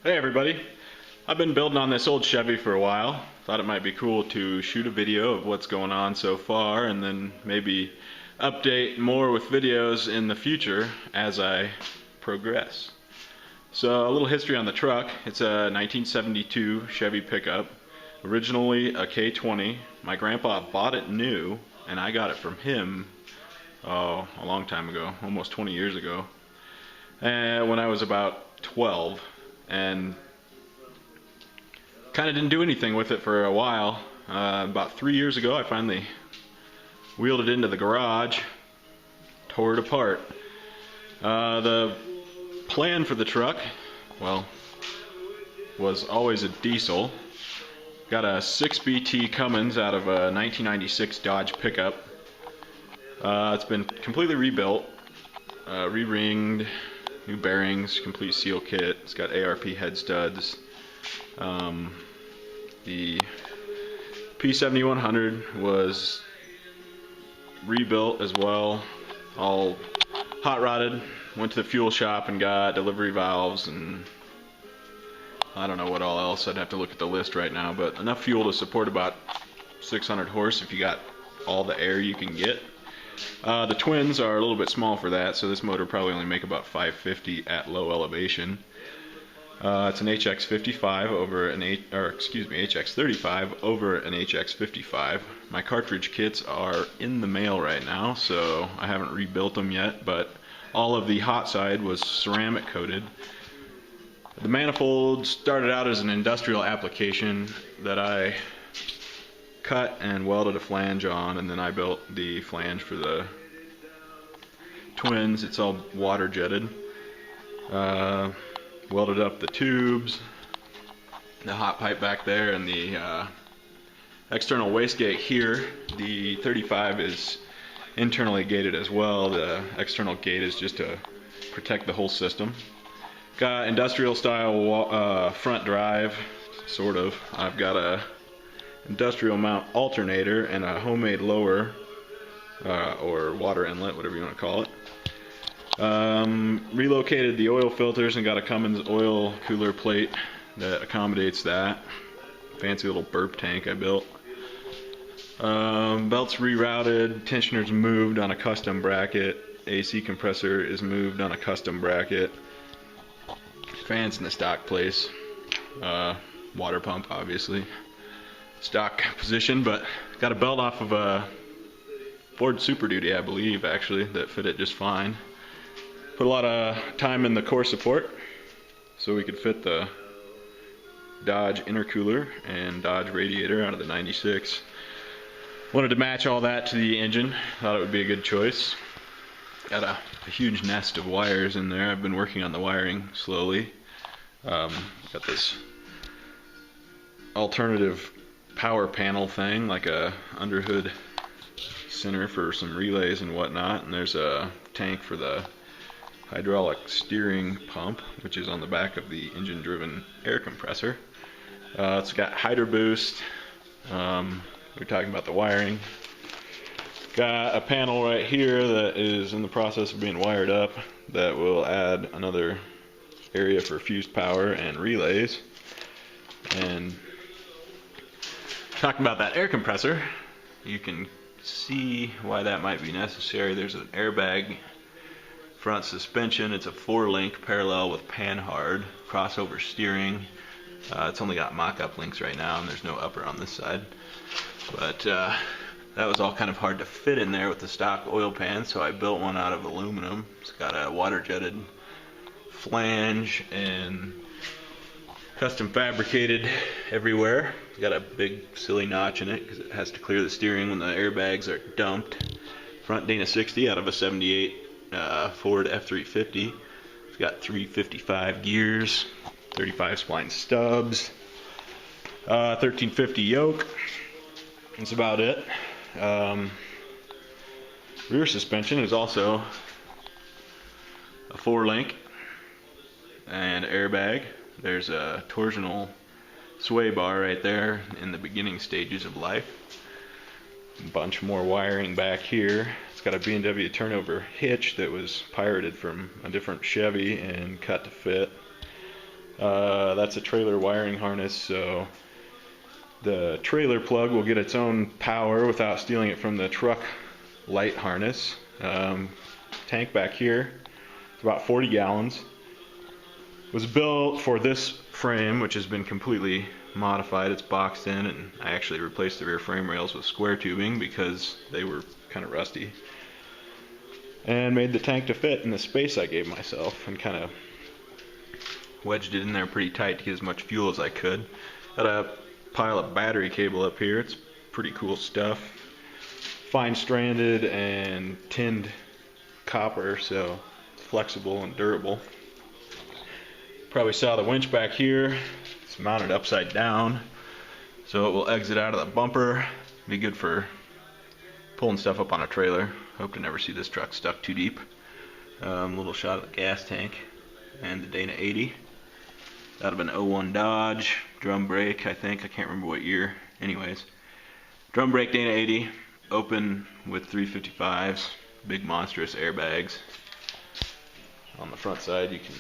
Hey everybody, I've been building on this old Chevy for a while. Thought it might be cool to shoot a video of what's going on so far and then maybe update more with videos in the future as I progress. So a little history on the truck. It's a 1972 Chevy pickup, originally a K20. My grandpa bought it new and I got it from him a long time ago, almost 20 years ago, when I was about 12. And kind of didn't do anything with it for a while. About 3 years ago I finally wheeled it into the garage, tore it apart. The plan for the truck, well, was always a diesel. Got a 6BT Cummins out of a 1996 Dodge pickup. It's been completely rebuilt, re-ringed, new bearings, complete seal kit. It's got ARP head studs. The P7100 was rebuilt as well, all hot rodded. Went to the fuel shop and got delivery valves and I don't know what all else. I'd have to look at the list right now, but enough fuel to support about 600 horse if you got all the air you can get. The twins are a little bit small for that, so this motor probably only make about 550 at low elevation. It's an HX55 over an HX35 over an HX55. My cartridge kits are in the mail right now, so I haven't rebuilt them yet, but all of the hot side was ceramic coated. The manifold started out as an industrial application that I cut and welded a flange on, and then I built the flange for the twins. It's all water jetted. Welded up the tubes, the hot pipe back there, and the external wastegate here. The 35 is internally gated as well. The external gate is just to protect the whole system. Got industrial style front drive, sort of. I've got a industrial mount alternator and a homemade lower or water inlet, whatever you want to call it. Relocated the oil filters and got a Cummins oil cooler plate that accommodates that. Fancy little burp tank I built. Belts rerouted, tensioners moved on a custom bracket, AC compressor is moved on a custom bracket. Fans in the stock place. Water pump obviously. Stock position, but got a belt off of a Ford Super Duty, I believe, actually, that fit it just fine. Put a lot of time in the core support so we could fit the Dodge intercooler and Dodge radiator out of the 96. Wanted to match all that to the engine. Thought it would be a good choice. Got a huge nest of wires in there. I've been working on the wiring slowly. Got this alternative power panel thing, like a underhood center for some relays and whatnot, and there's a tank for the hydraulic steering pump, which is on the back of the engine driven air compressor. It's got hydro boost. We're talking about the wiring. Got a panel right here that is in the process of being wired up that will add another area for fused power and relays. And talking about that air compressor, you can see why that might be necessary. There's an airbag front suspension. It's a 4-link parallel with panhard crossover steering. It's only got mock-up links right now, and there's no upper on this side. But that was all kind of hard to fit in there with the stock oil pan, so I built one out of aluminum. It's got a water-jetted flange and custom fabricated everywhere. It's got a big silly notch in it because it has to clear the steering when the airbags are dumped. Front Dana 60 out of a 78 Ford F350. It's got 355 gears, 35 spline stubs, 1350 yoke. That's about it. Rear suspension is also a 4-link and airbag. There's a torsional sway bar right there in the beginning stages of life. A bunch more wiring back here. It's got a B&W turnover hitch that was pirated from a different Chevy and cut to fit. That's a trailer wiring harness, so the trailer plug will get its own power without stealing it from the truck light harness. Tank back here, it's about 40 gallons. Was built for this frame, which has been completely modified. It's boxed in, and I actually replaced the rear frame rails with square tubing because they were kind of rusty. And made the tank to fit in the space I gave myself, and kind of wedged it in there pretty tight to get as much fuel as I could. Got a pile of battery cable up here. It's pretty cool stuff. Fine stranded and tinned copper, so it's flexible and durable. Probably saw the winch back here. It's mounted upside down, so it will exit out of the bumper. Be good for pulling stuff up on a trailer. Hope to never see this truck stuck too deep. Little shot of the gas tank and the Dana 80. That'd have been 01 Dodge, drum brake, I think. I can't remember what year. Anyways, drum brake Dana 80, open with 355s, big monstrous airbags. On the front side, you can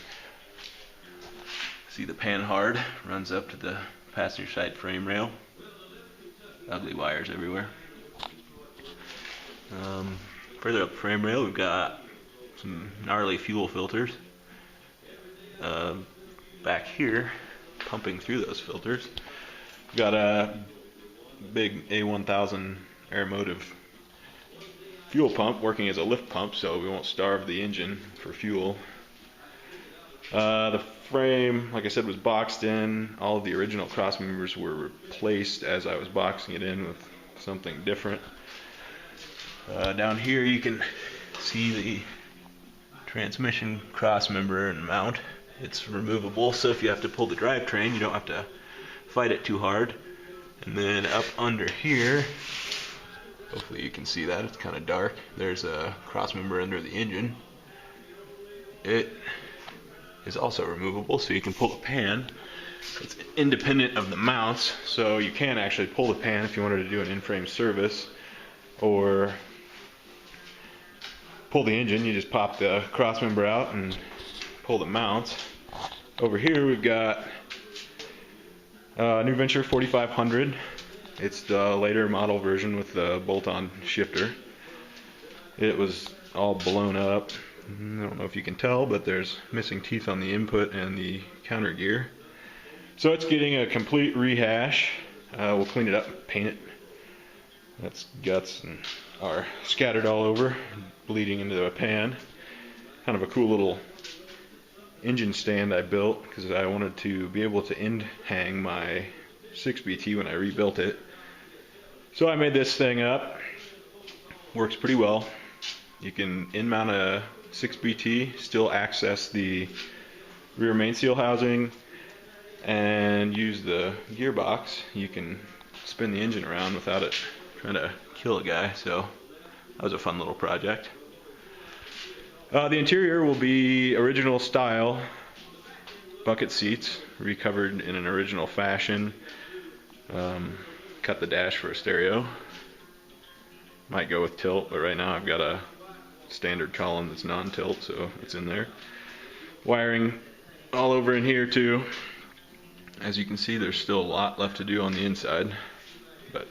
see the panhard runs up to the passenger side frame rail. Ugly wires everywhere. Further up the frame rail, we've got some gnarly fuel filters. Back here, pumping through those filters, we've got a big A1000 Aeromotive fuel pump working as a lift pump, so we won't starve the engine for fuel. The frame, like I said, was boxed in. All of the original cross members were replaced as I was boxing it in with something different. Down here you can see the transmission cross member and mount. It's removable, so if you have to pull the drivetrain, you don't have to fight it too hard. And then up under here, hopefully you can see that, it's kind of dark. There's a cross member under the engine. It is also removable, so you can pull the pan. It's independent of the mounts, so you can actually pull the pan if you wanted to do an in-frame service, or pull the engine. You just pop the cross member out and pull the mounts. Over here we've got New Venture 4500. It's the later model version with the bolt-on shifter. It was all blown up. I don't know if you can tell, but there's missing teeth on the input and the counter gear. So it's getting a complete rehash. We'll clean it up and paint it. That's guts and are scattered all over, bleeding into a pan. Kind of a cool little engine stand I built because I wanted to be able to end hang my 6BT when I rebuilt it. So I made this thing up. Works pretty well. You can in mount a 6BT, still access the rear main seal housing, and use the gearbox. You can spin the engine around without it trying to kill a guy, so that was a fun little project. The interior will be original style bucket seats, recovered in an original fashion. Cut the dash for a stereo. Might go with tilt, but right now I've got a standard column that's non-tilt, so it's in there. Wiring all over in here too. As you can see, there's still a lot left to do on the inside, but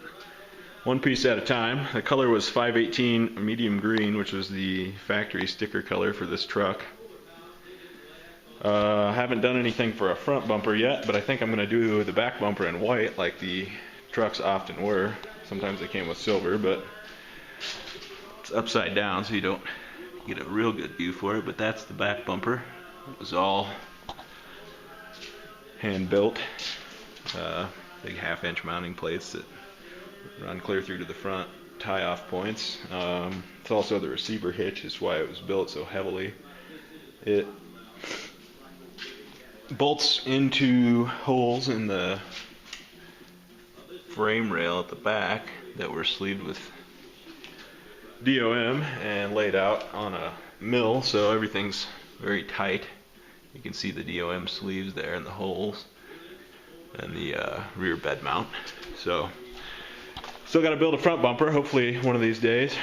one piece at a time. The color was 518 medium green, which was the factory sticker color for this truck. Haven't done anything for a front bumper yet, but I think I'm going to do the back bumper in white like the trucks often were. Sometimes they came with silver, but it's upside down so you don't get a real good view for it. But that's the back bumper. It was all hand built. Big 1/2-inch mounting plates that run clear through to the front tie-off points. It's also the receiver hitch, is why it was built so heavily. It bolts into holes in the frame rail at the back that were sleeved with DOM and laid out on a mill, so everything's very tight. You can see the DOM sleeves there in the holes, and the rear bed mount. So still got to build a front bumper, hopefully one of these days.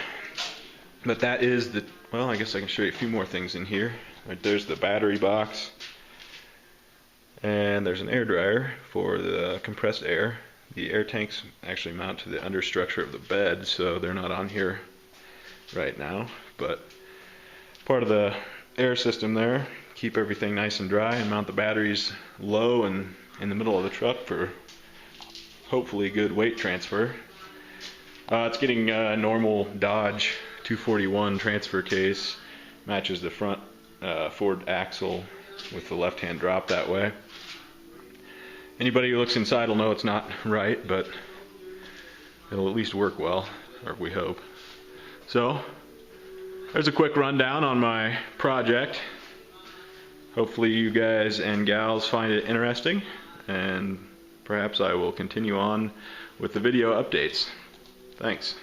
But that is the, well, I guess I can show you a few more things in here. Right, there's the battery box. And there's an air dryer for the compressed air. The air tanks actually mount to the understructure of the bed, so they're not on here right now, but part of the air system there. Keep everything nice and dry and mount the batteries low and in the middle of the truck for hopefully good weight transfer. It's getting a normal Dodge 241 transfer case. Matches the front Ford axle with the left-hand drop that way. Anybody who looks inside will know it's not right, but it'll at least work well, or we hope. So, there's a quick rundown on my project. Hopefully you guys and gals find it interesting, and perhaps I will continue on with the video updates. Thanks.